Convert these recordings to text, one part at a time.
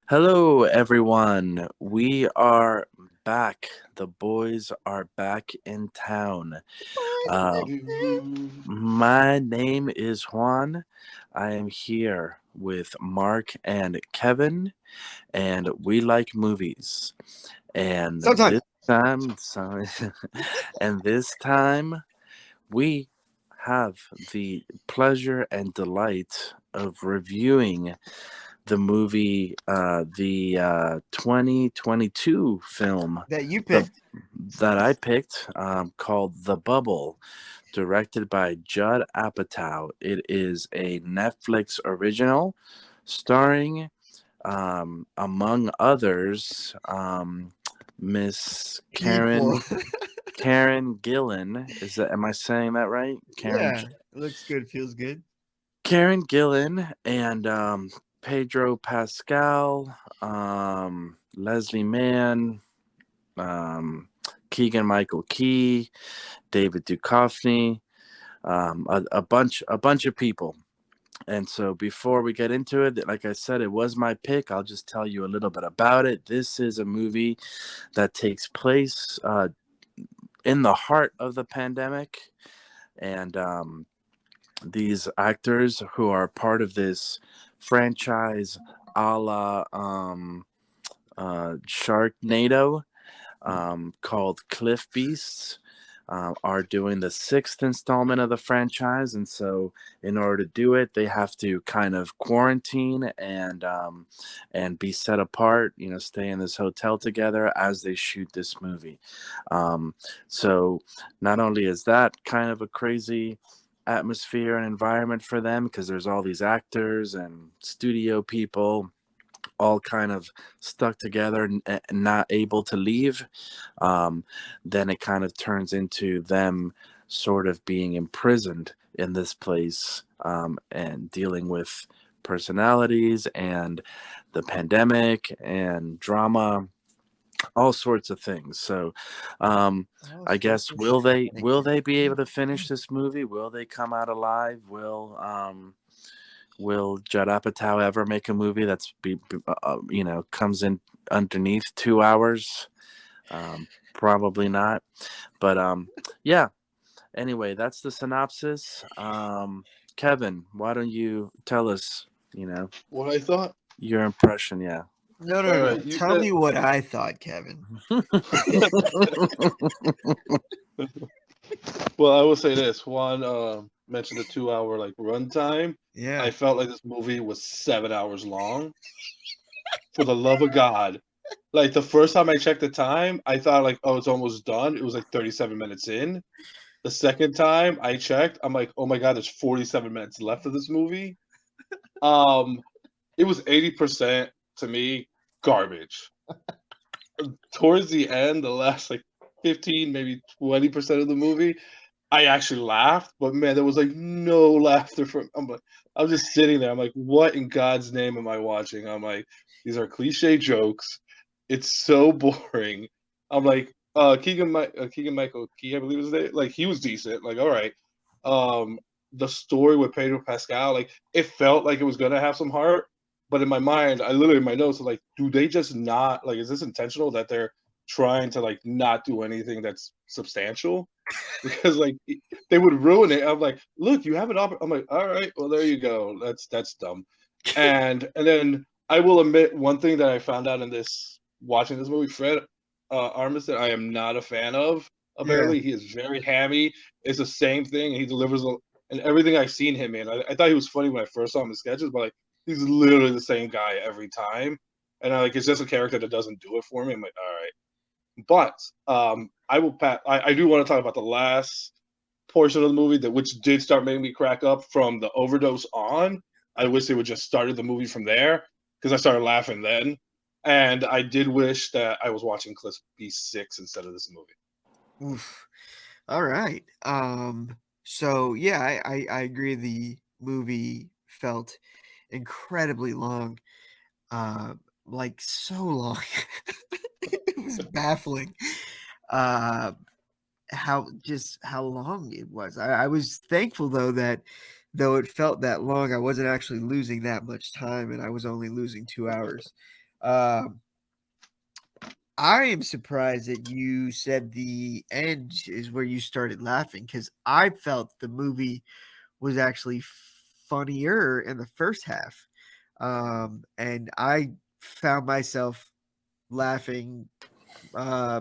Hello, everyone. We are back. The boys are back in town. Uh, my name is Juan. I am here with Mark and Kevin, and we like movies. And Sometimes. this time, sorry, and this time we have the pleasure and delight of reviewing the movie, the 2022 film That you the, picked. that I picked, called The Bubble, directed by Judd Apatow. It is a Netflix original starring, among others, Miss Equal. Karen Gillan. Am I saying that right? Yeah. Looks good. Feels good. Karen Gillan and Pedro Pascal, Leslie Mann, um, Keegan-Michael Key, David Duchovny, a bunch of people. And so before we get into it, like I said, it was my pick. I'll just tell you a little bit about it. This is a movie that takes place in the heart of the pandemic, and these actors who are part of this franchise a la Sharknado, called Cliff Beasts, are doing the sixth installment of the franchise. And so, in order to do it, they have to kind of quarantine and be set apart, stay in this hotel together as they shoot this movie. Um, so, not only is that kind of a crazy atmosphere and environment for them, because there's all these actors and studio people all kind of stuck together and not able to leave, um, then it kind of turns into them sort of being imprisoned in this place, and dealing with personalities and the pandemic and drama, all sorts of things. So, All I sorts guess of will they be able shenanigans. to finish this movie? Will they come out alive? Will Judd Apatow ever make a movie comes in underneath 2 hours? Probably not. But yeah. Anyway, that's the synopsis. Kevin, why don't you tell us, What I thought? your impression? Yeah. No, no, All no. right, you Tell said. me what I thought, Kevin. Well, I will say this. Juan mentioned the 2 hour like runtime. Yeah. I felt like this movie was 7 hours long. For the love of God, like the first time I checked the time, I thought like, oh, it's almost done. It was like 37 minutes in. The second time I checked, I'm like, oh my God, there's 47 minutes left of this movie. Um, it was 80% to me garbage. Towards the end, the last like 15, maybe 20% of the movie, I actually laughed, but man, there was like no laughter from. I'm just sitting there. I'm like, what in God's name am I watching? I'm like, these are cliche jokes. It's so boring. I'm like, Keegan-Michael Key, I believe his name. Like he was decent. Like all right. Um, the story with Pedro Pascal, like it felt like it was gonna have some heart, but in my mind, I literally in my notes are like, do they just not like? Is this intentional that they're trying to like not do anything that's substantial? Because like they would ruin it. I'm like, look, you have an opportunity. I'm like, all right, well there you go. That's dumb. And then I will admit one thing that I found out in this watching this movie, Fred Armisen, I am not a fan of. Yeah. Apparently, he is very hammy. It's the same thing, and he delivers. And everything I've seen him in, I thought he was funny when I first saw him in sketches, but like he's literally the same guy every time. And I like it's just a character that doesn't do it for me. I'm like, all right. But I will pat. I do want to talk about the last portion of the movie that which did start making me crack up from the overdose on. I wish they would just started the movie from there because I started laughing then, and I did wish that I was watching Cliff B6 instead of this movie. Oof. All right. So yeah, I agree. The movie felt incredibly long. Uh, like so long. It was baffling. Uh, how long it was. I was thankful though that though it felt that long, I wasn't actually losing that much time, and I was only losing 2 hours. Um, I am surprised that you said the end is where you started laughing because I felt the movie was actually funnier in the first half. And I found myself laughing uh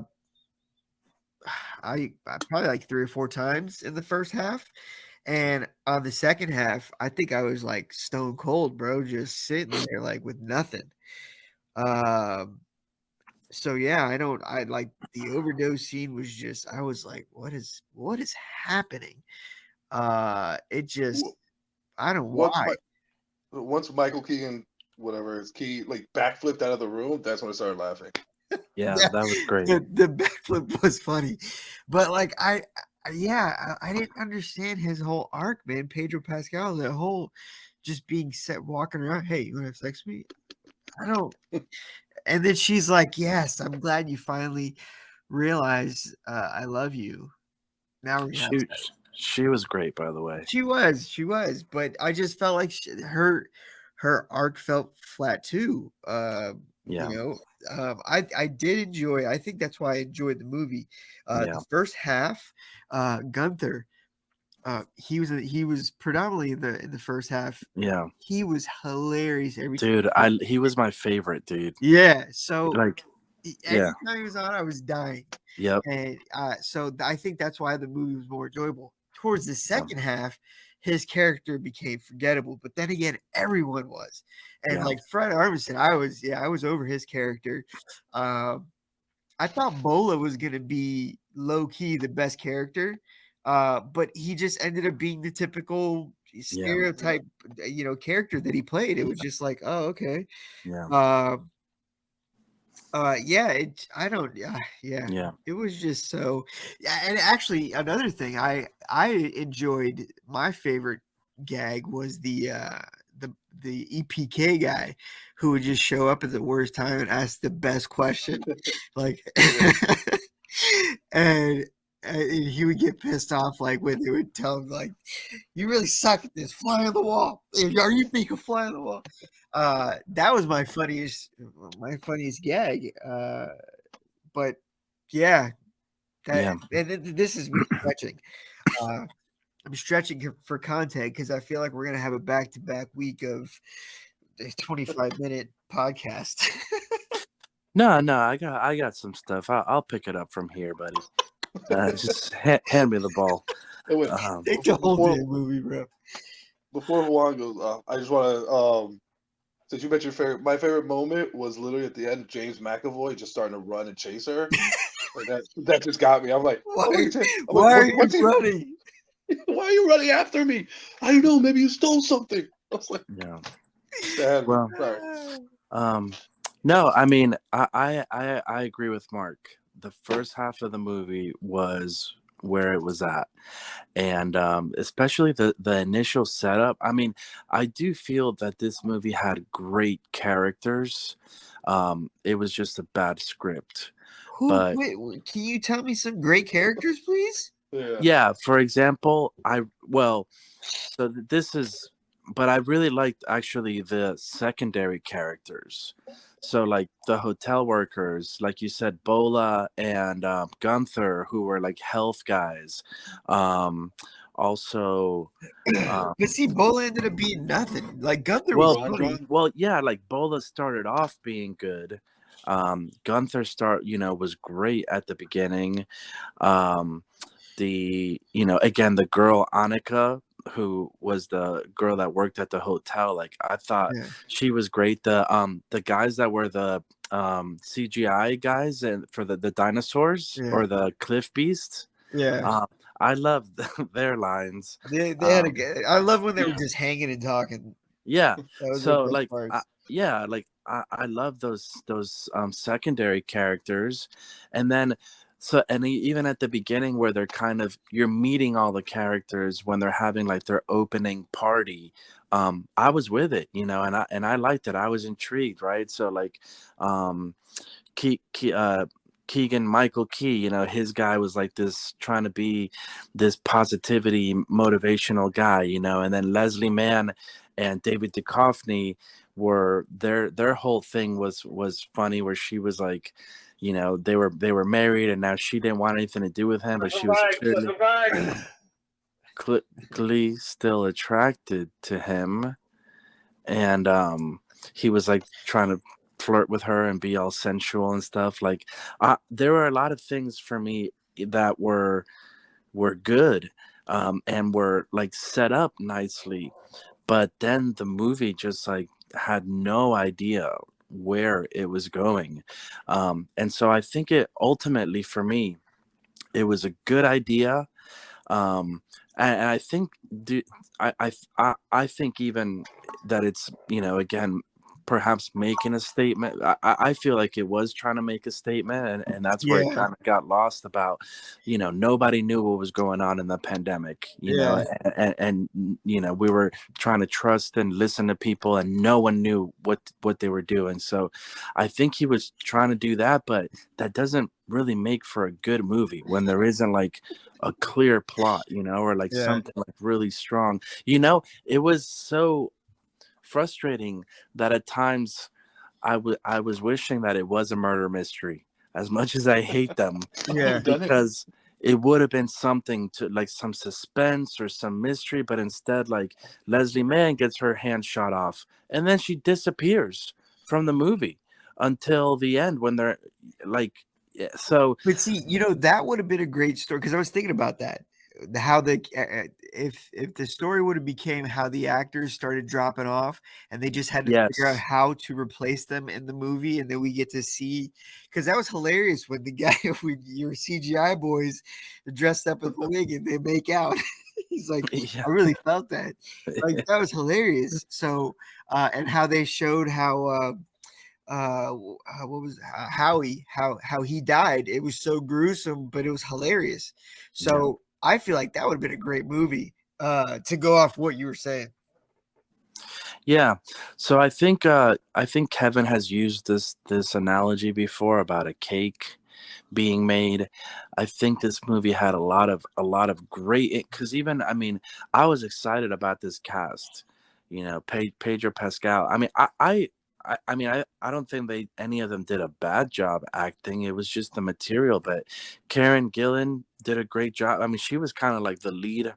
I probably like 3 or 4 times in the first half. And on the second half, I think I was like stone cold, bro, just sitting there like with nothing. Um so yeah, I like the overdose scene was just I was like, what is happening? It just W- I don't know Once why. my once Michael Keegan, whatever his key, like backflipped out of the room, that's when I started laughing. Yeah, Yeah, that was great. the backflip was funny, but like yeah, I didn't understand his whole arc, man. Pedro Pascal, the whole just being set walking around. Hey, you want to have sex with me? I don't. And then she's like, "Yes, I'm glad you finally realize I love you. Now we're gonna have She sex." she was great, by the way. She was, but I just felt like her arc felt flat too. You Yeah, know, I did enjoy. I think that's why I enjoyed the movie. yeah, The first half, Gunther, he was predominantly in the first half. yeah, He was hilarious every time. dude. He was my favorite, dude. Yeah, so Like, yeah, anytime he was on, I was dying. yep, And so I think that's why the movie was more enjoyable. Towards the yeah, second half, his character became forgettable, but then again, everyone was. And yeah, like Fred Armisen, I was over his character. Um, I thought Bola was gonna be low key the best character, but he just ended up being the typical yeah, stereotype, character that he played. It was just like, oh, okay. yeah, Um, yeah, I don't yeah, yeah, it was just so yeah, and actually another thing I enjoyed my favorite gag was the EPK guy who would just show up at the worst time and ask the best question. Like Yeah. and and he would get pissed off like when they would tell him like you really suck at this. Fly on the wall. Are you being a fly on the wall? That was my funniest gag. But yeah, that yeah. and this is me stretching. Uh, I'm stretching for content because I feel like we're gonna have a back-to-back week of a 25-minute podcast. No, no, I got some stuff. I'll pick it up from here, buddy. Just hand me the ball. And wait, Take the whole before damn movie, bro. before Juan goes, I just want to since you mentioned my favorite moment was literally at the end, James McAvoy just starting to run and chase her. Like that just got me. I'm like, Why, what are you saying? I'm like, why are you what's he? running? Why are you running after me? I don't know. Maybe you stole something. I was like, Yeah. that had me. Well, Sorry. no, I mean, I agree with Mark. The first half of the movie was where it was at, and especially the initial setup. I mean, I do feel that this movie had great characters. It was just a bad script, but Can you tell me some great characters, please? Yeah. yeah, for example, so this is, but I really liked actually the secondary characters. So like the hotel workers, like you said, Bola and Gunther, who were like health guys. Also, um, But see, Bola ended up being nothing. Like Gunther was well, Run, funny. run. well, yeah, like Bola started off being good. Gunther was great at the beginning. Um, again, the girl Annika, who was the girl that worked at the hotel, like I thought Yeah, she was great. The guys that were the CGI guys and for the dinosaurs yeah, or the cliff beasts, yeah. um I love their lines. They had a um good. I love when they were Yeah. just hanging and talking. yeah, That was the so best like parts. yeah, like I love those secondary characters. And then even at the beginning where they're kind of you're meeting all the characters when they're having like their opening party, I was with it, and I liked it. I was intrigued, right? So like um Keegan-Michael his guy was like this, trying to be this positivity motivational guy, and then Leslie Mann and David Duchovny were their whole thing was funny, where she was like, you know, they were married and now she didn't want anything to do with him, but she was clearly still attracted to him, and he was like trying to flirt with her and be all sensual and stuff. Like there were a lot of things for me that were good, and were like set up nicely, but then the movie just like had no idea where it was going, and so I think it ultimately, for me, it was a good idea, and I think I think even that it's, you know, again, perhaps making a statement. I feel like it was trying to make a statement, and that's where it Yeah. kind of got lost about, you know, nobody knew what was going on in the pandemic, you know, Yeah. and you know, we were trying to trust and listen to people, and no one knew what they were doing. So I think he was trying to do that, but that doesn't really make for a good movie when there isn't like a clear plot, you know, or like Yeah. something like really strong. You know, it was so frustrating that at times I was wishing that it was a murder mystery, as much as I hate them, Yeah. Done it. because it would have been something to like some suspense or some mystery, but instead, like, Leslie Mann gets her hand shot off and then she disappears from the movie until the end when they're like, yeah, so But see, you know, that would have been a great story, because I was thinking about that. How the if the story would have became how the actors started dropping off and they just had to figure out yes, how to replace them in the movie, and then we get to see, because that was hilarious when the guy when your CGI boys dressed up in the wig and they make out. He's like, yeah, I really felt that. Like, that was hilarious. So and how they showed how what was Howie, how he died. It was so gruesome, but it was hilarious. yeah. So I feel like that would have been a great movie, to go off what you were saying. Yeah. So I think Kevin has used this analogy before about a cake being made. I think this movie had a lot of great, because even, I mean, I was excited about this cast. You know, Pedro Pascal. I mean, I don't think any of them did a bad job acting. It was just the material, but Karen Gillan did a great job. I mean, she was kind of like the lead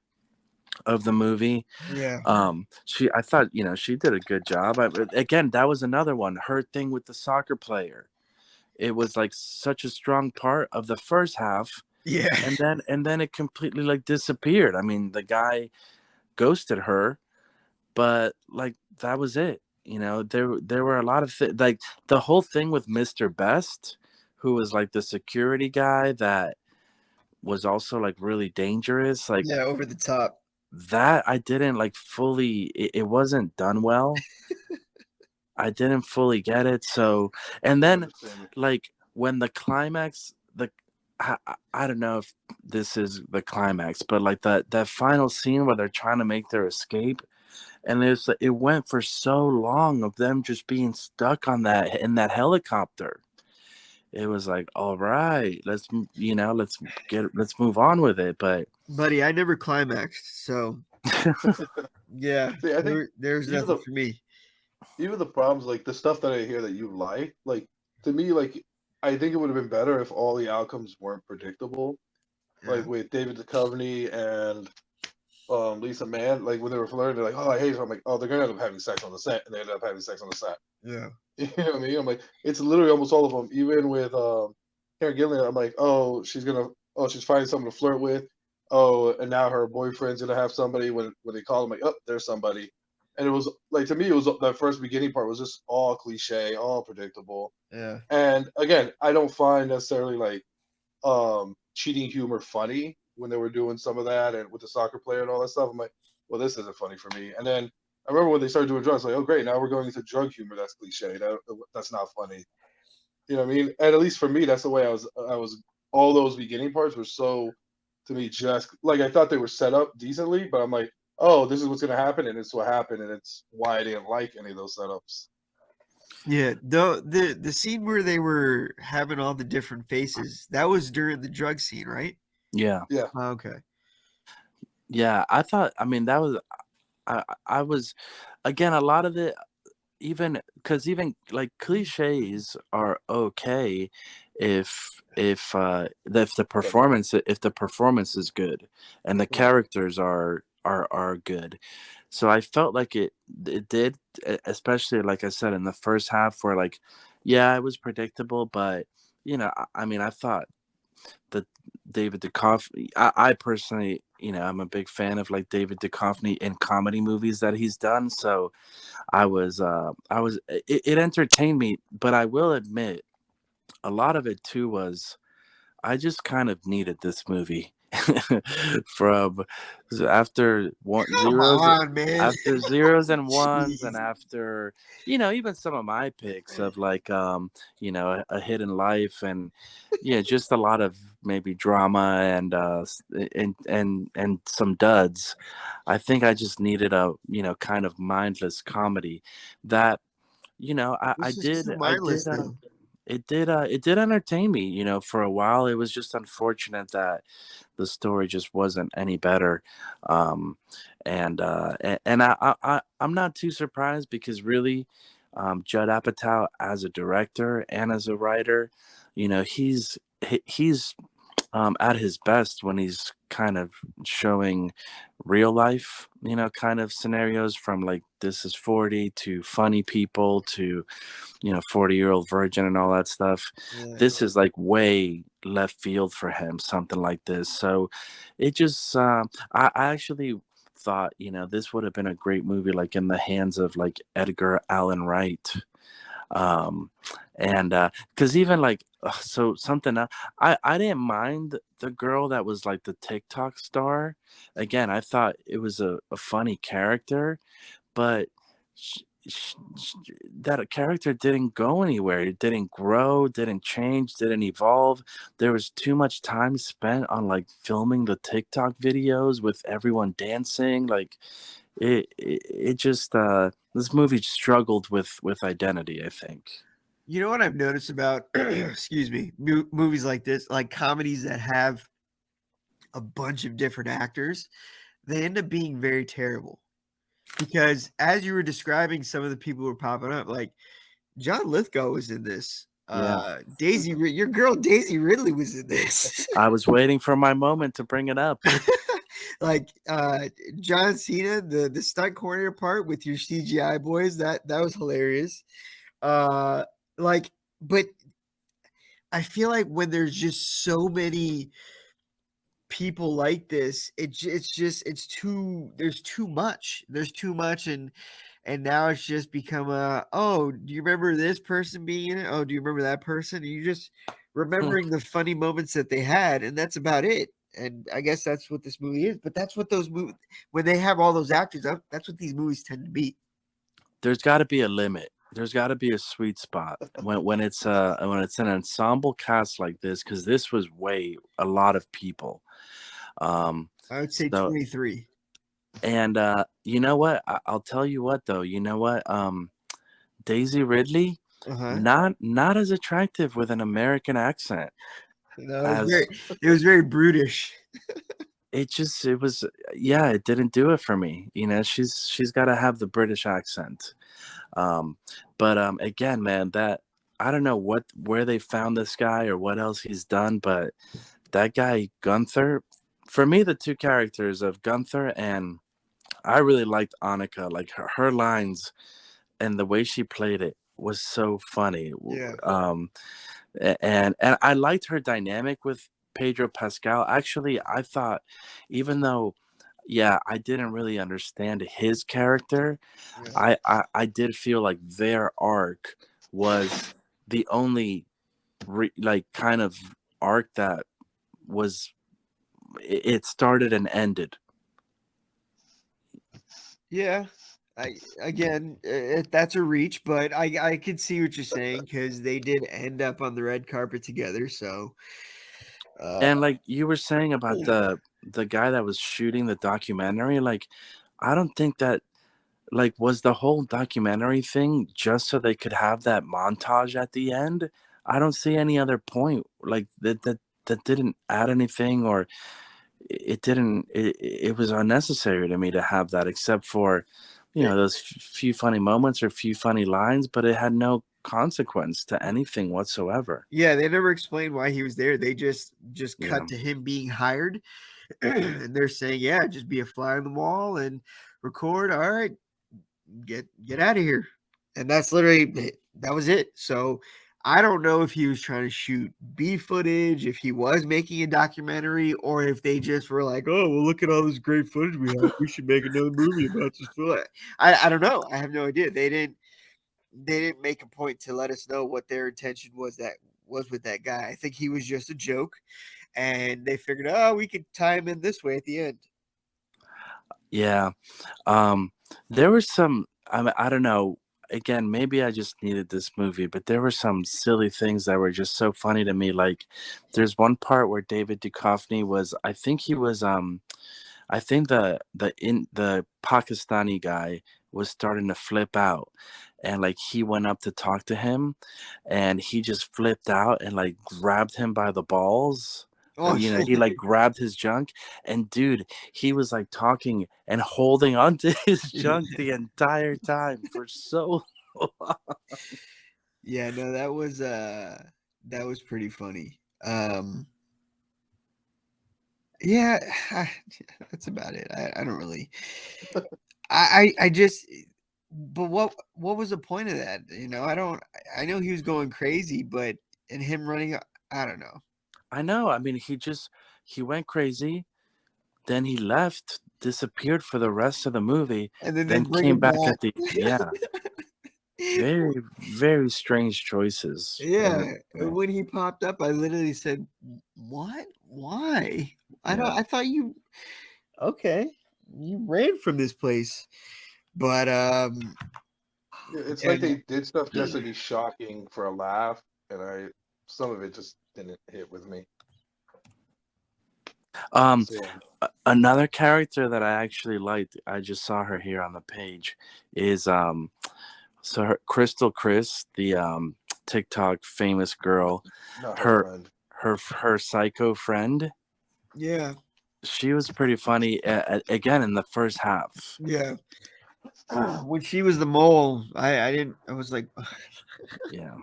of the movie. Yeah. I thought, you know, she did a good job. Again, that was another one, her thing with the soccer player. It was like such a strong part of the first half, Yeah. and then it completely like disappeared. I mean, the guy ghosted her, but like that was it. You know, there were a lot of like the whole thing with Mr. Best, who was like the security guy that was also like really dangerous. Like Yeah. Over the top. that, I didn't like fully. It wasn't done well. I didn't fully get it. So, and I then understand you. like when the climax, I don't know if this is the climax, but like that final scene where they're trying to make their escape, and it went for so long of them just being stuck on that in that helicopter. It was like, all right, you know, let's move on with it. But Buddy, I never climaxed, so yeah, See, I think there's even nothing the for me. even the problems, like the stuff that I hear that you like to me, like I think it would have been better if all the outcomes weren't predictable. Yeah. Like with David Duchovny and Lisa Mann, like when they were flirting, they're like, "Oh, I hate her." I'm like, "Oh, they're gonna end up having sex on the set," and they ended up having sex on the set. Yeah. You know what I mean? I'm like, it's literally almost all of them. Even with Karen Gillan, I'm like, "Oh, she's finding someone to flirt with." Oh, and now her boyfriend's gonna have somebody. When they call him, like, "Oh, there's somebody," and it was like, to me, it was the first beginning part was just all cliche, all predictable. Yeah. And again, I don't find necessarily like cheating humor funny when they were doing some of that and with the soccer player and all that stuff. I'm like, well, this isn't funny for me. And then I remember when they started doing drugs, like, oh great, now we're going into drug humor. That's cliche. That's not funny. You know what I mean? And at least for me, that's the way I was. All those beginning parts were so, to me, just like I thought they were set up decently, but I'm like, oh, this is what's gonna happen, and it's what happened, and it's why I didn't like any of those setups. Yeah. The scene where they were having all the different faces, that was during the drug scene, right? yeah, Yeah, Okay. yeah. I thought. I mean, that was. I was, again, a lot of it. even because even like cliches are okay if the performance is good and the Right. characters are good. So I felt like it did, especially like I said in the first half, where like, yeah, it was predictable, but I mean, I thought that David Duchovny. I personally, I'm a big fan of like David Duchovny in comedy movies that he's done. So it entertained me, but I will admit a lot of it too was I just kind of needed this movie from after one Come zeros on, man. after zeros and ones, and Jeez. after even some of my picks of like a hidden life, and yeah, just a lot of maybe drama and and some duds. I think I just needed a kind of mindless comedy that I This is did too I did mindless, though. it did entertain me, for a while. It was just unfortunate that the story just wasn't any better. Um, and I'm not too surprised because really, Judd Apatow as a director and as a writer, he's at his best when he's kind of showing real life, kind of scenarios from like This Is 40 to Funny People to 40-year-old virgin and all that stuff. Yeah. This is like way left field for him, something like this. So it just, I actually thought, this would have been a great movie, like in the hands of like Edgar Allan Wright. Um, and because even like, so something I didn't mind the girl that was like the TikTok star. Again, I thought it was a funny character, but that character didn't go anywhere. It didn't grow, didn't change, didn't evolve. There was too much time spent on like filming the TikTok videos with everyone dancing. Like it just this movie struggled with identity, I think. You know what I've noticed about, excuse me, movies like this, like comedies that have a bunch of different actors, they end up being very terrible. Because as you were describing some of the people who were popping up, like John Lithgow was in this. Yeah. Your girl Daisy Ridley was in this. I was waiting for my moment to bring it up. Like John Cena, the stunt coordinator part with your CGI boys, that was hilarious. Uh, like, but I feel like when there's just so many people like this, it's too there's too much, and now it's just become a, oh, do you remember this person being in it? Oh, do you remember that person? And you just remembering the funny moments that they had, and that's about it. And I guess that's what this movie is. But that's what those movies, when they have all those actors up, that's what these movies tend to be. There's got to be a limit. There's got to be a sweet spot when it's an ensemble cast like this, because this was a lot of people. I would say So 23. and you know what? I'll tell you what though. You know what? Daisy Ridley, Uh-huh. not as attractive with an American accent No, as it was very brutish. it was. Yeah, it didn't do it for me. She's got to have the British accent. Um, but again, man, that I don't know where they found this guy or what else he's done, but that guy Gunther, for me, the two characters of Gunther and I really liked Annika, like her lines and the way she played it was so funny. Yeah. And I liked her dynamic with Pedro Pascal. Actually, I thought, even though, yeah, I didn't really understand his character, Yeah. I did feel like their arc was the only like kind of arc that was it started and ended. Yeah. That's a reach, but I could see what you're saying because they did end up on the red carpet together. So, And like you were saying about the guy that was shooting the documentary, like I don't think that like was the whole documentary thing just so they could have that montage at the end. I don't see any other point like that didn't add anything, or it didn't it was unnecessary to me to have that, except for those few funny moments or few funny lines, but it had no consequence to anything whatsoever. Yeah, they never explained why he was there. They just Yeah. cut to him being hired, and they're saying, "Yeah, just be a fly on the wall and record. All right, get out of here." And that's literally that was it. So I don't know if he was trying to shoot B footage, if he was making a documentary, or if they just were like, "Oh, well, look at all this great footage we have. We should make another movie about this film." I don't know. I have no idea. They didn't make a point to let us know what their intention was with that guy. I think he was just a joke, and they figured, oh, we could tie him in this way at the end. Yeah. There was some, I don't know. Again, maybe I just needed this movie, but there were some silly things that were just so funny to me. Like, there's one part where David Duchovny was, I think the Pakistani guy was starting to flip out, and like he went up to talk to him, and he just flipped out and like grabbed him by the balls. Oh, He like grabbed his junk, and dude, he was like talking and holding onto his junk the entire time for so long. yeah, no, that was pretty funny. Yeah, that's about it. I don't really. I just. But what was the point of that? I don't. I know he was going crazy, but and him running, I don't know. I know. I mean, he went crazy, then he left, disappeared for the rest of the movie, And then they then bring came him back back. at the very, very strange choices. Yeah, and when he popped up, I literally said, "What? Why? I thought you okay. You ran from this place." But It's yeah, like they did stuff just to be shocking for a laugh, and some of it just didn't hit with me. So, Another character that I actually liked, I just saw her here on the page, is Crystal Chris, the TikTok famous girl, not her friend. her psycho friend. yeah, She was pretty funny again in the first half. yeah. When she was the mole, I didn't. I was like, Yeah.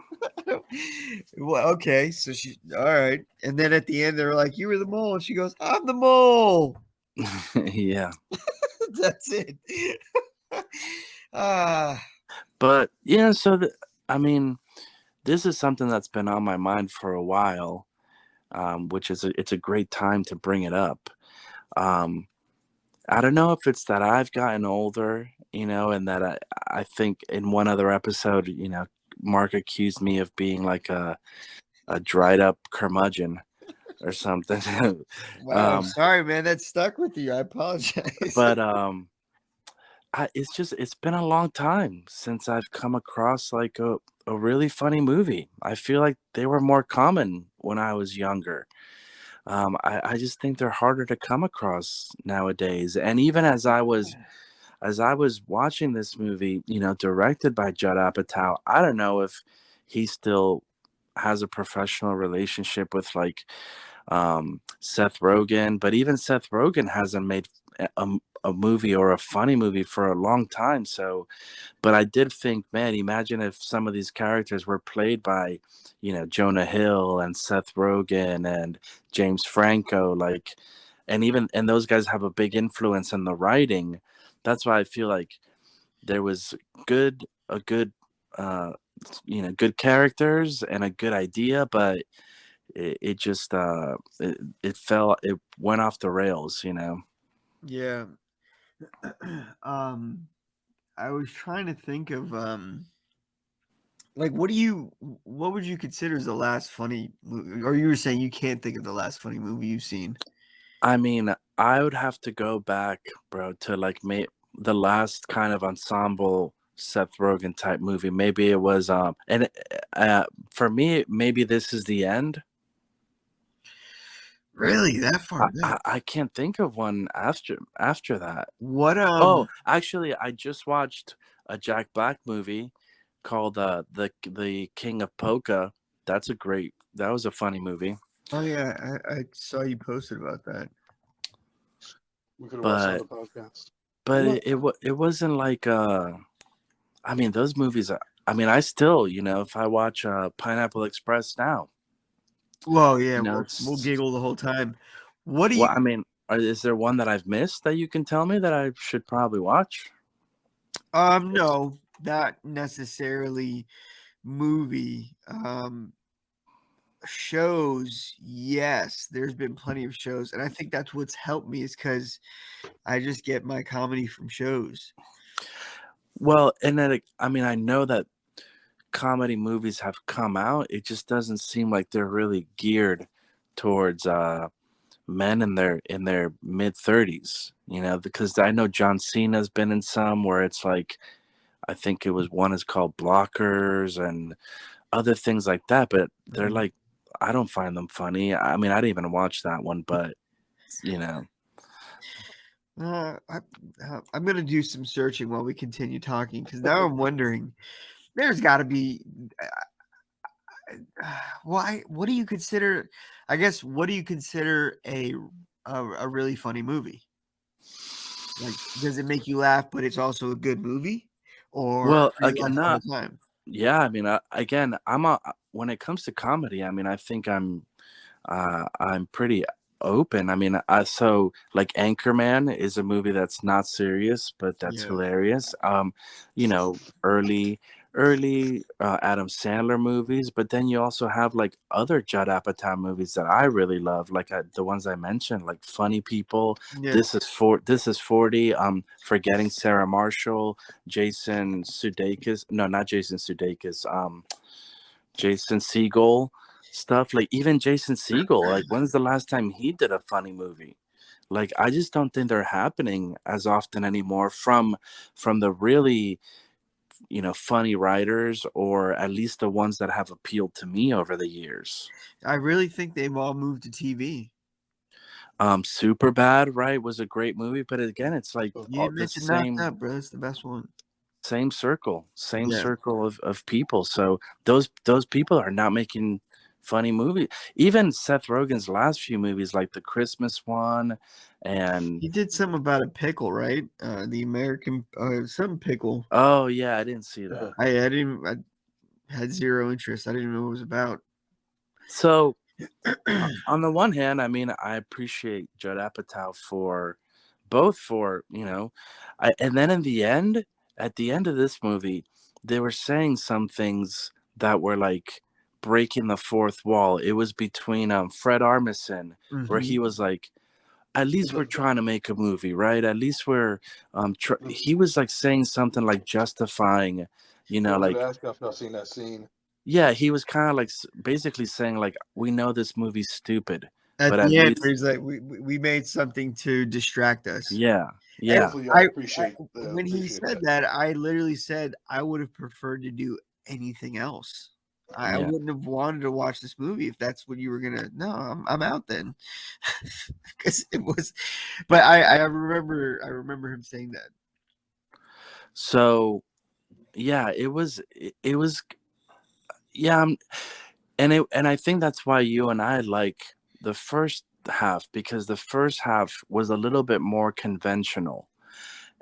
well, okay, so she all right. And then at the end, they're like, "You were the mole," and she goes, "I'm the mole." Yeah. That's it. Ah, But so I mean, this is something that's been on my mind for a while, which is it's a great time to bring it up. Um, I don't know if it's that I've gotten older, and that I think in one other episode, Mark accused me of being like a dried up curmudgeon or something. wow. Sorry, man. That stuck with you. I apologize. But it's been a long time since I've come across like a really funny movie. I feel like they were more common when I was younger. I just think they're harder to come across nowadays. And even as I was watching this movie, directed by Judd Apatow, I don't know if he still has a professional relationship with like Seth Rogen, but even Seth Rogen hasn't made a movie or a funny movie for a long time. So, but I did think, man, imagine if some of these characters were played by, Jonah Hill and Seth Rogen and James Franco, like, and those guys have a big influence in the writing. That's why I feel like there was good characters and a good idea, but it just it went off the rails. Yeah. I was trying to think of like what would you consider as the last funny movie? Or you were saying you can't think of the last funny movie you've seen? I mean, I would have to go back, bro, to like the last kind of ensemble Seth Rogen type movie. Maybe it was and for me, maybe This Is the End. Really, that far back? I can't think of one after that. What Oh, actually, I just watched a Jack Black movie called the King of Polka. That was a funny movie. Oh yeah, I saw you posted about that. We could have watched on But the podcast. but it wasn't like I mean, those movies are, I mean, I still, if I watch Pineapple Express now, Well, yeah, we'll it's giggle the whole time. What do well, you? I mean, is there one that I've missed that you can tell me that I should probably watch? No, not necessarily movie. Shows, yes, there's been plenty of shows, and I think that's what's helped me is because I just get my comedy from shows. Well, and then I mean, I know that comedy movies have come out. It just doesn't seem like they're really geared towards men in their mid-30s, because I know John Cena's been in some where it's like I think it was one is called Blockers and other things like that, but they're like I don't find them funny. I mean, I didn't even watch that one, but you know. I, I'm gonna do some searching while we continue talking because now I'm wondering. There's got to be. Why? What do you consider? I guess. What do you consider a really funny movie? Like, does it make you laugh, but it's also a good movie, or Well, are you again, laughing all not the time? yeah. I mean, again, I'm a when it comes to comedy. I mean, I think I'm pretty open. I mean, so like Anchorman is a movie that's not serious, but that's Yeah. hilarious. Early Adam Sandler movies, but then you also have like other Judd Apatow movies that I really love, like the ones I mentioned, like Funny People. Yeah. This is 40. Forgetting Sarah Marshall, Jason Sudeikis. No, not Jason Sudeikis. Jason Segel stuff. Like even Jason Segel, like when's the last time he did a funny movie? Like I just don't think they're happening as often anymore from the really funny writers, or at least the ones that have appealed to me over the years. I really think they've all moved to TV. Super Bad, right, was a great movie, but again, it's like You didn't the mention Knocked same Up, bro. It's the best one. same Yeah. circle of people. So those people are not making funny movies. Even Seth Rogen's last few movies, like the Christmas one, and He did something about a pickle, right? The American some pickle. oh yeah, I didn't see that. I didn't. I had zero interest. I didn't know what it was about. So on the one hand, I mean, I appreciate Judd Apatow for both for and then at the end of this movie, they were saying some things that were like breaking the fourth wall. It was between Fred Armisen, where he was like, at least we're trying to make a movie, right? At least we're he was like saying something like justifying, like I've not seen that scene. yeah, he was kind of like basically saying like, we know this movie's stupid, At but at the end, least he's like, "We made something to distract us." yeah, And yeah, Hopefully, y'all appreciate when he said that, I literally said I would have preferred to do anything else. I yeah. wouldn't have wanted to watch this movie if that's what you were gonna. No, I'm out then, because it was. But I remember him saying that. So yeah, it was yeah, and I think that's why you and I like the first half, because the first half was a little bit more conventional.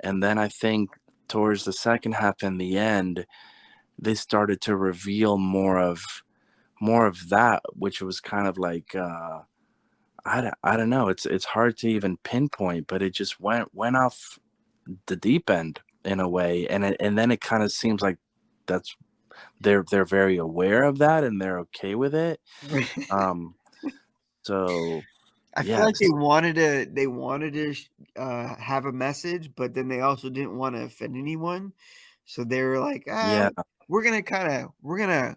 And then I think towards the second half and the end, they started to reveal more of that, which was kind of like I don't know. It's hard to even pinpoint, but it just went off the deep end in a way, and then it kind of seems like that's they're very aware of that and they're okay with it. So I feel like yes, they wanted to have a message, but then they also didn't want to offend anyone. So they were like, yeah, we're gonna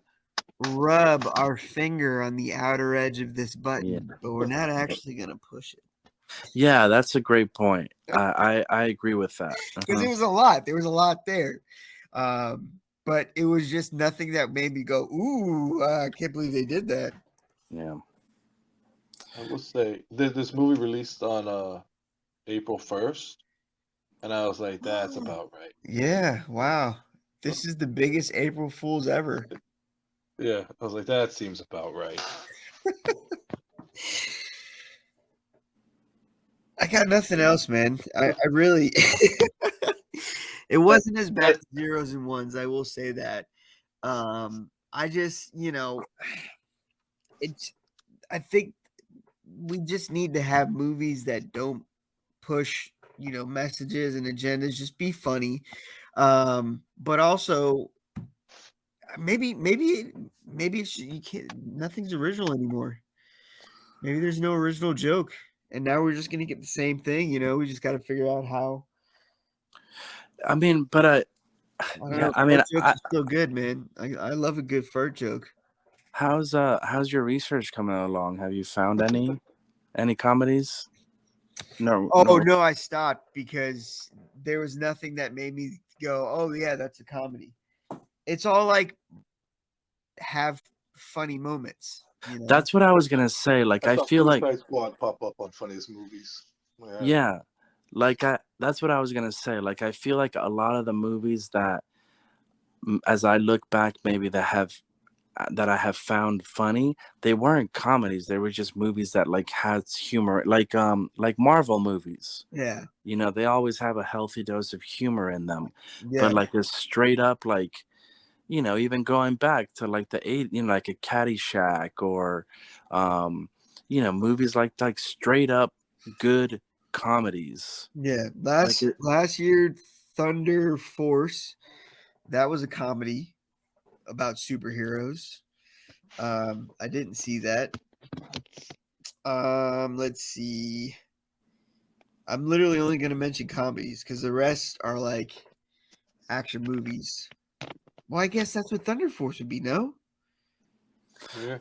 rub our finger on the outer edge of this button, yeah, but we're not actually gonna push it yeah. That's a great point. I agree with that. because it was a lot. There was a lot there, but it was just nothing that made me go, "Ooh, I can't believe they did that." Yeah. I will say this movie released on April 1st, and I was like, that's about right. Yeah, wow. This is the biggest April Fool's ever. Yeah, I was like, that seems about right. I got nothing else, man. I really It wasn't as bad as Zeros and Ones, I will say that. I just, it's. I think we just need to have movies that don't push, messages and agendas. Just be funny, but also maybe you can't. Nothing's original anymore. Maybe there's no original joke, and now we're just gonna get the same thing. We just got to figure out how. I mean, but I don't yeah, know. I mean, Fart jokes are still good, man. I love a good fart joke. how's your research coming along? Have you found any comedies? No, Oh no. no, I stopped because there was nothing that made me go, "Oh yeah, that's a comedy." It's all like have funny moments. That's what I was gonna say. Like, I I saw feel like, Suicide Squad pop up on funniest movies. yeah, like that's what I was gonna say. Like, I feel like a lot of the movies that, as I look back, maybe that I have found funny, they weren't comedies. They were just movies that like had humor, like Marvel movies. Yeah, They always have a healthy dose of humor in them. yeah, But like a straight up, like, even going back to like the eight, like a Caddyshack or, movies like straight up good comedies. yeah. Like Last year, Thunder Force, that was a comedy about superheroes. I didn't see that. Let's see. I'm literally only going to mention comedies because the rest are like action movies. Well, I guess that's what Thunder Force would be, no?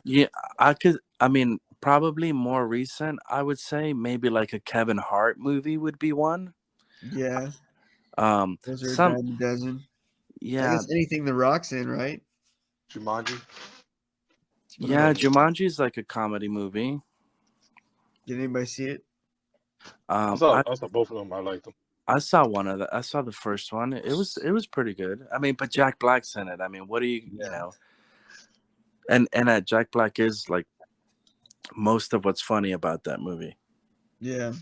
yeah, I mean, probably more recent, I would say maybe like a Kevin Hart movie would be one. Yeah, those are a Some, dime a dozen. I yeah, guess anything The Rock's in, right? Jumanji. yeah, Jumanji's like a comedy movie. Did anybody see it? I saw both of them. I liked them. I saw one of the. I saw the first one. It was pretty good. I mean, but Jack Black's in it. I mean, what do you know? And Jack Black is like most of what's funny about that movie. Yeah.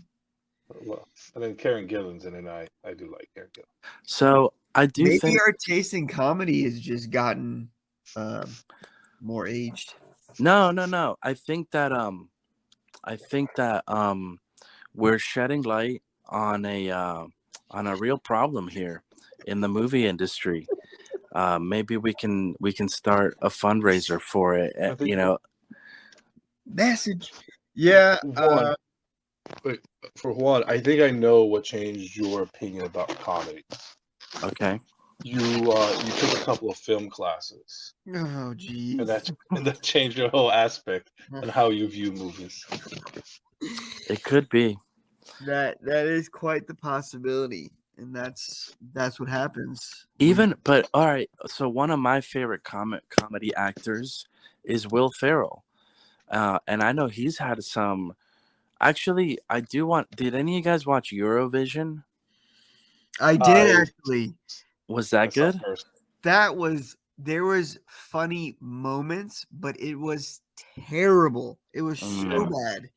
Well, and then Karen Gillan's in it. I do like Karen Gillan. So I do Maybe think our taste in comedy has just gotten more aged. no. I think that we're shedding light on a real problem here in the movie industry. Maybe we can start a fundraiser for it. I think Message. Yeah. Juan, wait, for Juan, I think I know what changed your opinion about comedy. Okay. You took a couple of film classes, Oh, geez. and that changed your whole aspect on how you view movies. It could be. That is quite the possibility, and that's what happens. But all right. So one of my favorite comedy actors is Will Ferrell, and I know he's had some. Actually, I do want. Did any of you guys watch Eurovision? I did actually. Was that good? There was funny moments, but it was terrible. It was so bad,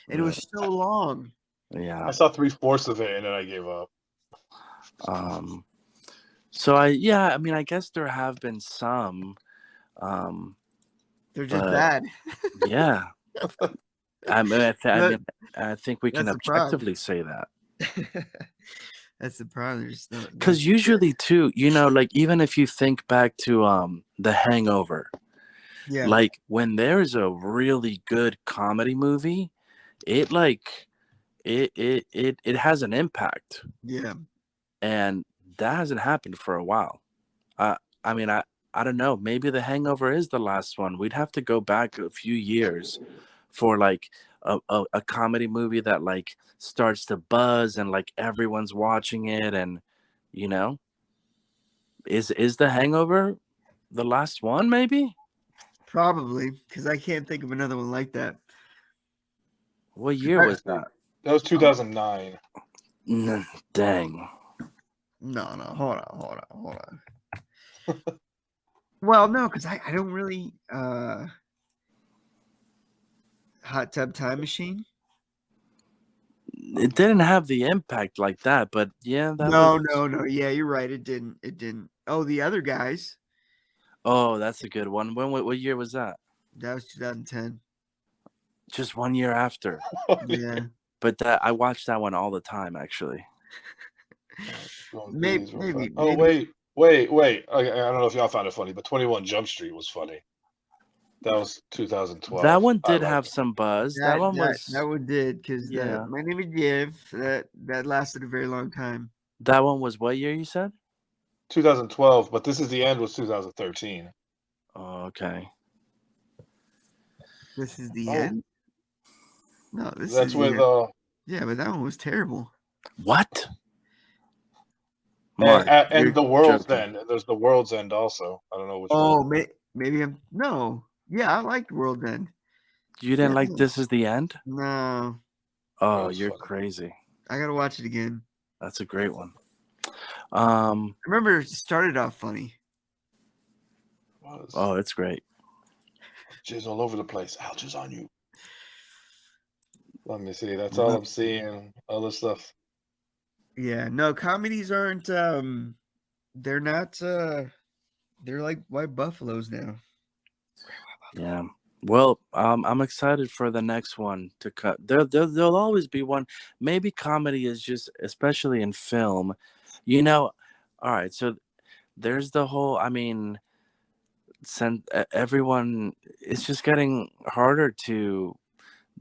and it was so long. Yeah. I saw 3/4 of it, and then I gave up. So I mean, I guess there have been some. They're just bad. Yeah. I think we can objectively say that. That's the problem. Because usually too, like even if you think back to The Hangover, yeah, like when there's a really good comedy movie, it has an impact. Yeah. And that hasn't happened for a while. I mean, I don't know. Maybe The Hangover is the last one. We'd have to go back a few years for like a comedy movie that like starts to buzz and like everyone's watching it, and is The Hangover the last one? Maybe. Probably, because I can't think of another one like that. What year was that? That was 2009. Dang. No, hold on. Well, no, because I don't really Hot Tub Time Machine. it didn't have the impact like that, but yeah, that No, was. no. Yeah, you're right. It didn't. It didn't. Oh, the other guys. Oh, that's a good one. What year was that? That was 2010. Just 1 year after. Yeah. But that I watched that one all the time, actually. Going through Maybe, these real maybe, fast. Oh, maybe. wait. I don't know if y'all found it funny, but 21 Jump Street was funny. That was That 2012. one I did like have it. some buzz. That That one that was, that one did because the yeah. my name is Jeff. That lasted a very long time. That one was what year you said? 2012, but This Is the End was 2013. Oh, okay. This is the Oh, end. No, this is that's the with end. Yeah, but that one was terrible. What? Mark, and you're The World's joking. End. There's The World's End also. I don't know which one. Oh, maybe I'm no. Yeah, I liked World End. You Yeah, didn't like This Is the End? no, That Oh, was you're funny. crazy. I gotta watch it again. That's a great one. I remember it started off funny. Was Oh, it's great. jizz all over the place. I'll jizz on you. Let me see. That's all Love I'm seeing. Other stuff. Yeah, no, comedies aren't they're not they're like white buffaloes now. Yeah. Well, I'm excited for the next one to cut. There'll always be one. Maybe comedy is just, especially in film, you know. All right, so there's the whole. I mean, everyone. It's just getting harder to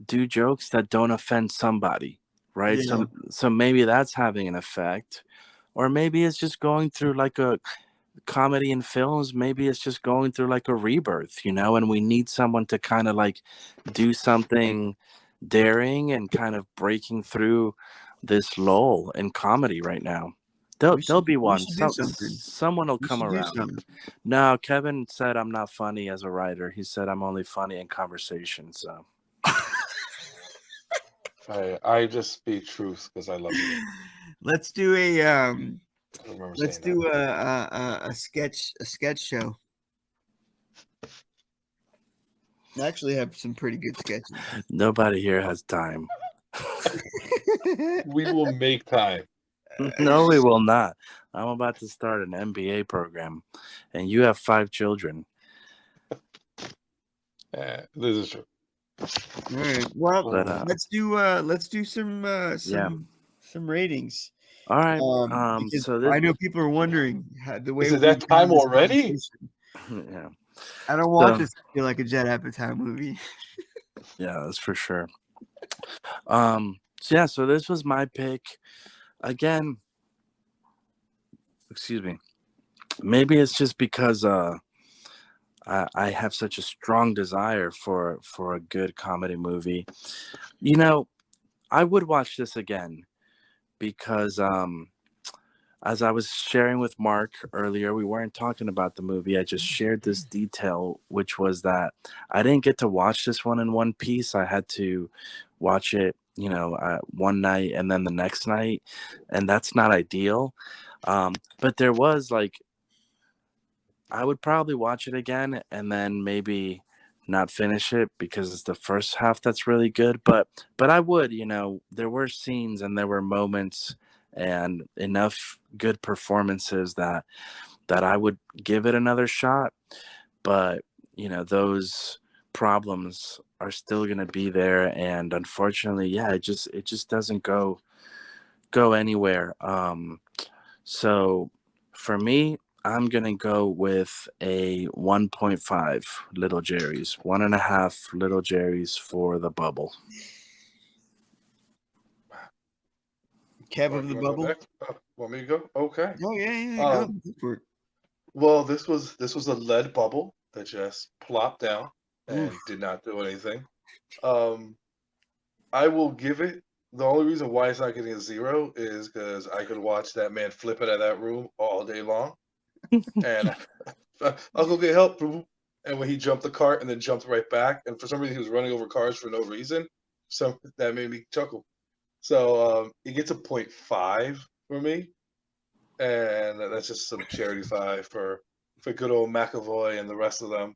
do jokes that don't offend somebody, right? Yeah. So maybe that's having an effect, or maybe it's just going through like a comedy in films. Maybe it's just going through like a rebirth, and we need someone to kind of like do something daring and kind of breaking through this lull in comedy right now. There'll be We one. should do something. Someone will We come should do around. something. No, Kevin said I'm not funny as a writer. He said I'm only funny in conversation. So I just speak truth because I love you. Let's do a I remember let's saying that. do a sketch show. I actually have some pretty good sketches. nobody here has time. We will make time. No, we will not. I'm about to start an MBA program, and you have 5 children. This is true. All right. Well, But let's do some yeah. some ratings. All right. Because So this, I know people are wondering the way Is it we're that time doing this already? conversation. yeah, I don't want So- this to feel like a Judd Apatow movie. yeah, that's for sure. So yeah, so this was my pick. Again, excuse me. Maybe it's just because I have such a strong desire for a good comedy movie. I would watch this again because as I was sharing with Mark earlier, we weren't talking about the movie. I just shared this detail, which was that I didn't get to watch this one in one piece. I had to watch it, one night and then the next night, and that's not ideal. But there was like, I would probably watch it again and then maybe not finish it because it's the first half that's really good. But I would, there were scenes and there were moments and enough good performances that I would give it another shot. But those problems are still going to be there, and unfortunately, yeah, it just doesn't go anywhere. So for me, I'm gonna go with a 1.5 Little Jerry's, 1.5 Little Jerry's for the bubble. Kev Mark, of you the wanna go bubble. next? Want me to go? Okay. Oh yeah, Um, go for it. Well, this was a lead bubble that just plopped down and Oof. did not do anything. Um, I will give it. The only reason why it's not getting a 0 is because I could watch that man flip it out of that room all day long, and I'll go get help. Boo. And when he jumped the cart and then jumped right back, and for some reason he was running over cars for no reason, so that made me chuckle. So it gets a 0.5 for me, and that's just some charity 5 for good old McAvoy and the rest of them.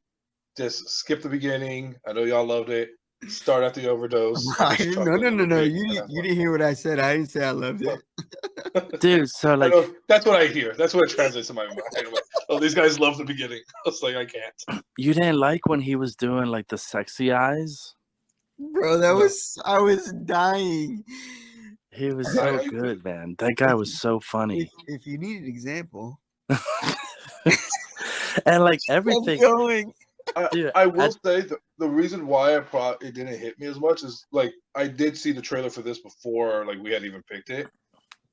Just skip the beginning. I know y'all loved it. Start at the overdose. and just chuck No. it in the rig You and have fun. didn't hear what I said. I didn't say I loved it. Dude, so I like know that's what I hear. That's what it translates in my mind. I'm like, oh, these guys love the beginning. I was like, I can't. you didn't like when he was doing like the sexy eyes? Bro, No. I was dying. He was so good, man. That guy was so funny. If you need an example. And like Keep everything, going. dude. I will say the reason why it didn't hit me as much is like I did see the trailer for this before like we had even picked it,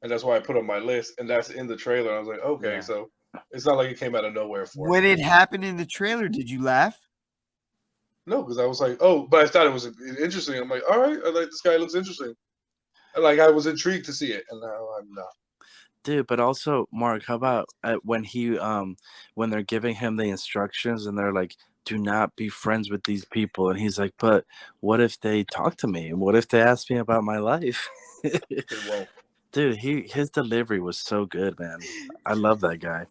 and that's why I put it on my list, and that's in the trailer. I was like, okay, Yeah. so it's not like it came out of nowhere for When me. it happened in the trailer, did you laugh? No, because I was like, oh, but I thought it was interesting. I'm like, all right, I like this guy looks interesting. And, like I was intrigued to see it, and now I'm not. Dude, but also, Mark, how about when when they're giving him the instructions and they're like, do not be friends with these people, and he's like, but what if they talk to me? What if they ask me about my life? They won't. Dude, his delivery was so good, man. I love that guy.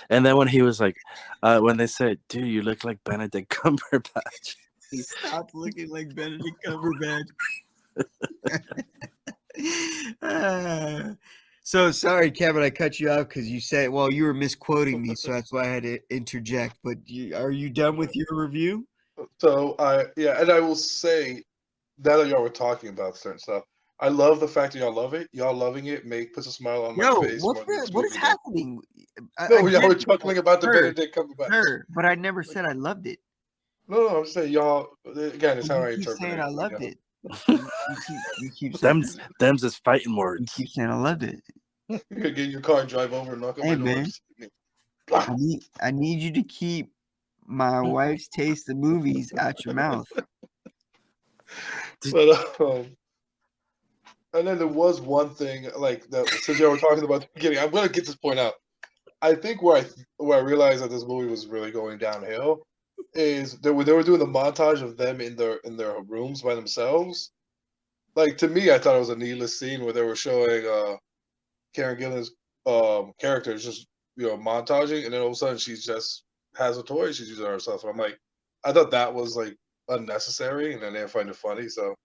And then when he was like, when they said, dude, you look like Benedict Cumberbatch. Stop looking like Benedict Cumberbatch. So sorry, Kevin, I cut you off because you said, well, you were misquoting me, so that's why I had to interject. But are you done with your review? So and I will say, now that y'all were talking about certain stuff, I love the fact that y'all love it. Y'all loving it puts a smile on my face. More than this What is movie does. happening? No, y'all were chuckling about the Benedict Cumberbatch. Sure, but I never said I loved it. No, I'm just saying y'all. Again, it's how I You keep interpret saying it. I loved it. You keep saying Them's just fighting you words. keep saying I loved it. You could get in your car and drive over and knock on Hey, my door. man. Just hit me. I need you to keep my wife's taste of movies out your mouth. But and then there was one thing like that. Since y'all were talking about the beginning, I'm gonna get this point out. I think where I realized that this movie was really going downhill is they were doing the montage of them in their rooms by themselves. Like to me, I thought it was a needless scene where they were showing Karen Gillan's character is just montaging, and then all of a sudden she just has a toy she's using on herself. And I'm like, I thought that was like unnecessary, and then they find it funny. So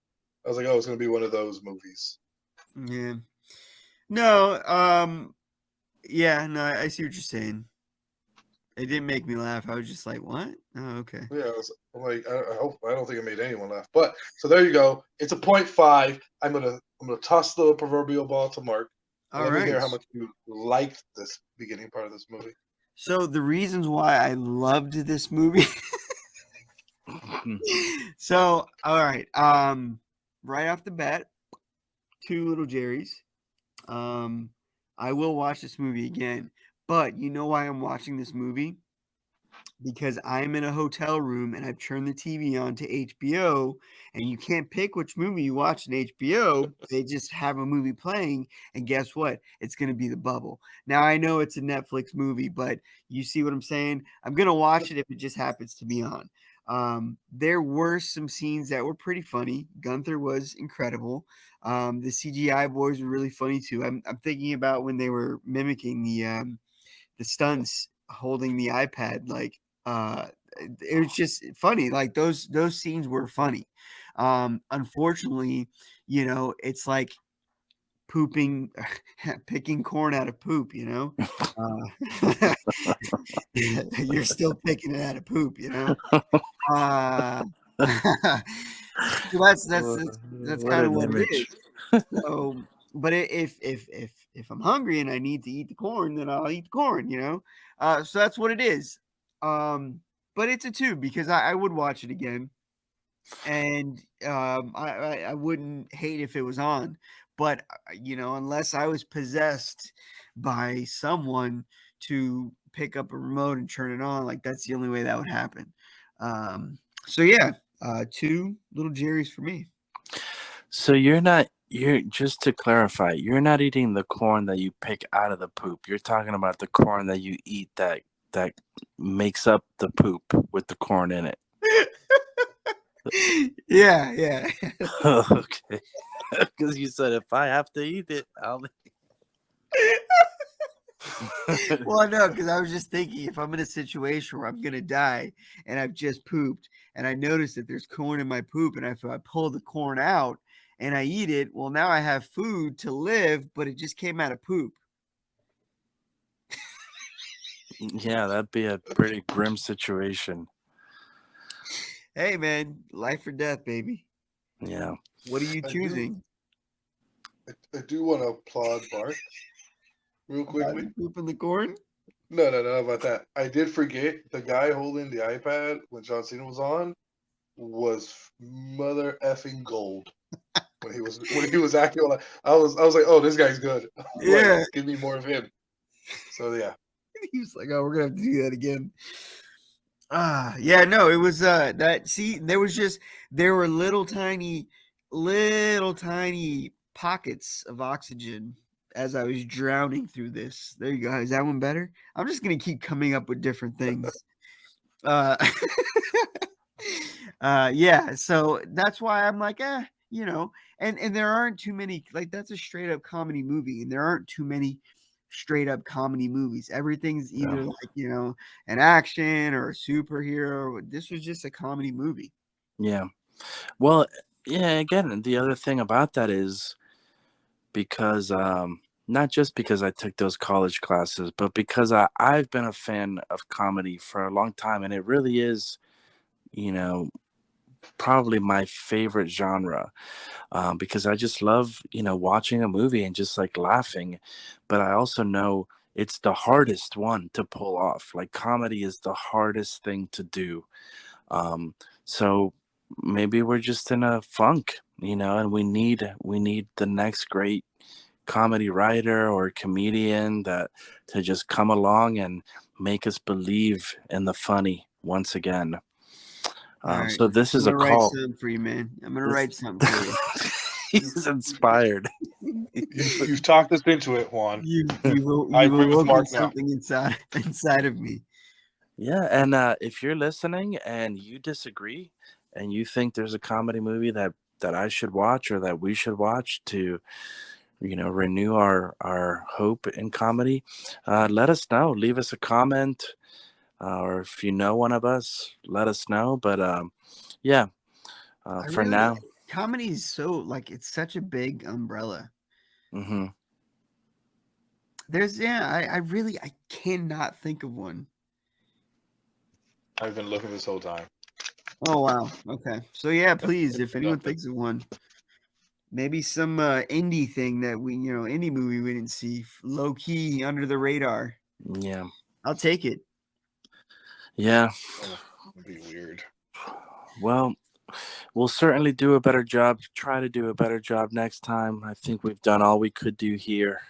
I was like, oh, it's gonna be one of those movies. Yeah. No. Yeah. No. I see what you're saying. It didn't make me laugh. I was just like, "What? Oh, okay." Yeah, I'm like, I don't think it made anyone laugh. But so there you go. It's a 0.5. I'm gonna toss the proverbial ball to Mark. All Let me hear right. how much you liked this beginning part of this movie. So the reasons why I loved this movie. So all right. Right off the bat, two little Jerrys. I will watch this movie again. But you know why I'm watching this movie? Because I'm in a hotel room and I've turned the TV on to HBO, and you can't pick which movie you watch on HBO. They just have a movie playing, and guess what? It's going to be The Bubble. Now, I know it's a Netflix movie, but you see what I'm saying? I'm going to watch it if it just happens to be on. There were some scenes that were pretty funny. Gunther was incredible. The CGI boys were really funny too. I'm thinking about when they were mimicking the stunts holding the iPad. Like it was just funny. Like those scenes were funny. Unfortunately, it's like picking corn out of poop. You're still picking it out of poop. So that's kind of what it is. So, but if I'm hungry and I need to eat the corn, then I'll eat the corn. So that's what it is. But it's a 2 because I would watch it again, and I wouldn't hate if it was on. But unless I was possessed by someone to pick up a remote and turn it on, like that's the only way that would happen. So yeah, 2 little Jerry's for me. So you're just to clarify, you're not eating the corn that you pick out of the poop. You're talking about the corn that you eat that makes up the poop with the corn in it. Yeah. Okay. Because you said if I have to eat it, I'll. Well, no, because I was just thinking if I'm in a situation where I'm gonna die and I've just pooped and I notice that there's corn in my poop, and if I pull the corn out and I eat it, well, now I have food to live, but it just came out of poop. Yeah, that'd be a pretty grim situation. Hey, man, life or death, baby. Yeah. What are you choosing? I do want to applaud Bart real quickly. Pooping the corn? No, about that. I did forget the guy holding the iPad when John Cena was on was mother effing gold. When he was acting like I was like, oh, this guy's good. Yeah. Like, give me more of him. So yeah. He was like, oh, we're gonna have to do that again. Yeah, no, it was that. See, there were little tiny pockets of oxygen as I was drowning through this. There you go. Is that one better? I'm just gonna keep coming up with different things. Yeah, so that's why I'm like, you know, and there aren't too many, like, that's a straight up comedy movie, and there aren't too many straight up comedy movies. Everything's either like, you know, an action or a superhero. This was just a comedy movie. Yeah. Well, yeah, again, the other thing about that is because not just because I took those college classes, but because I've been a fan of comedy for a long time, and it really is, you know, probably my favorite genre, because I just love, you know, watching a movie and just like laughing. But I also know it's the hardest one to pull off. Like, comedy is the hardest thing to do. So maybe we're just in a funk, you know, and we need the next great comedy writer or comedian that to just come along and make us believe in the funny once again. Right. So this is a write call. something for you, man. I'm gonna write something for you. He's inspired. You've talked us into it, Juan. You will I agree with Mark now. something inside of me. Yeah, and if you're listening and you disagree and you think there's a comedy movie that I should watch or that we should watch to, you know, renew our hope in comedy, let us know. Leave us a comment, or if you know one of us, let us know. But yeah, for now, comedy is so, like, it's such a big umbrella. Mm-hmm. There's I cannot think of one. I've been looking this whole time. Oh wow. Okay. So yeah, please, if anyone thinks of one, maybe some indie thing that indie movie we didn't see, low key, under the radar. Yeah. I'll take it. Yeah. It'd be weird. Well, we'll certainly do a better job. Try to do a better job next time. I think we've done all we could do here.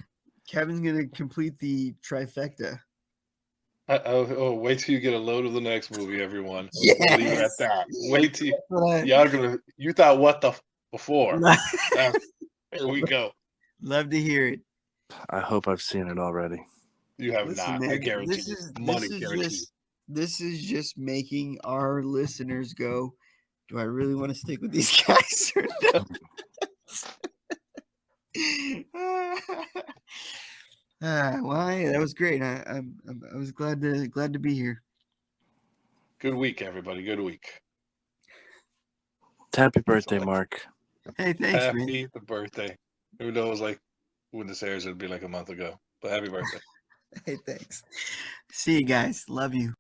Kevin's gonna complete the trifecta. Wait till you get a load of the next movie, everyone. Yes. Leave it at that. Wait till you thought what the before. Here we go. Love to hear it. I hope I've seen it already. You have not. Man, I guarantee you. Money guarantee. This is just making our listeners go, do I really want to stick with these guys or not? Well, yeah, that was great. I was glad to be here. Good week, everybody. Good week. Happy birthday, Mark. Hey, thanks, happy man. Happy birthday. Who knows, like, when this airs, it'll be like a month ago. But happy birthday. Hey, thanks. See you guys. Love you.